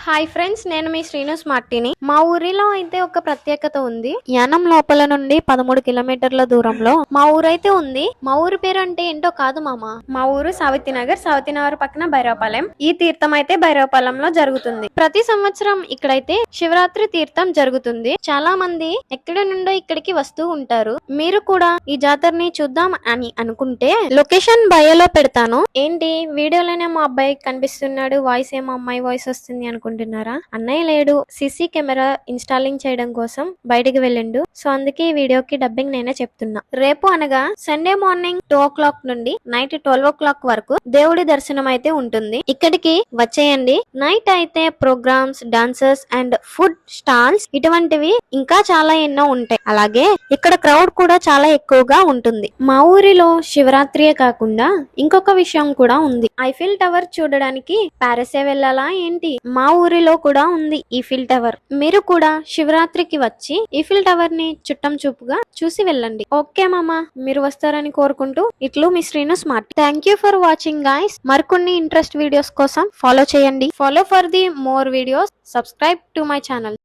Hi friends, నేను మీ శ్రీను స్మార్టిని. మా ఊరిలో అయితే ఒక ప్రత్యేకత ఉంది. యానం లోపల నుండి 13 కిలోమీటర్ల దూరంలో మా ఊరైతే ఉంది. మా ఊరి పేరు అంటే ఏంటో కాదు మామ, మా ఊరు సావిత్రినగర్ పక్కన భైరవపాలెం. ఈ తీర్థం అయితే భైరవపాలెంలో జరుగుతుంది. ప్రతి సంవత్సరం ఇక్కడైతే శివరాత్రి తీర్థం జరుగుతుంది. చాలా మంది ఎక్కడి నుండో ఇక్కడికి వస్తూ ఉంటారు. మీరు కూడా ఈ జాతరని చూద్దాం అని అనుకుంటే లొకేషన్ బయోలో పెడతాను. ఏంటి వీడియోలోనే మా అబ్బాయి కనిపిస్తున్నాడు, వాయిస్ ఏమో అమ్మాయి వాయిస్ వస్తుంది అనుకుంటున్నారా? అన్నయ్య లేడు, సిసి కెమెరా ఇన్స్టాలింగ్ చేయడం కోసం బయటికి వెళ్ళిండు. సో అందుకే ఈ వీడియోకి డబ్బింగ్ నేనే చెప్తున్నా. రేపు అనగా సండే మార్నింగ్ 2 నుండి నైట్ 12 వరకు దేవుడి దర్శనం అయితే ఉంటుంది. ఇక్కడికి వచ్చేయండి. నైట్ అయితే programs, dancers and food stalls ఇటువంటివి ఇంకా చాలా ఎన్నో ఉంటాయి. అలాగే ఇక్కడ క్రౌడ్ కూడా చాలా ఎక్కువగా ఉంటుంది. మా ఊరిలో శివరాత్రియే కాకుండా ఇంకొక విషయం కూడా ఉంది. ఐఫిల్ టవర్ చూడడానికి ప్యారిసే వెళ్ళాలా ఏంటి? మా ఊరిలో కూడా ఉంది ఈఫిల్ టవర్. మీరు కూడా శివరాత్రికి వచ్చి ఈఫిల్ టవర్ ని చుట్టం చూపుగా చూసి వెళ్ళండి. ఓకే మామ, మీరు వస్తారని కోరుకుంటూ ఇట్లు మీ Srinu smart. Thank you for watching guys. మరికొన్ని ఇంట్రెస్ట్ వీడియోస్ కోసం ఫాలో చేయండి. Follow for the more videos. Subscribe to my channel.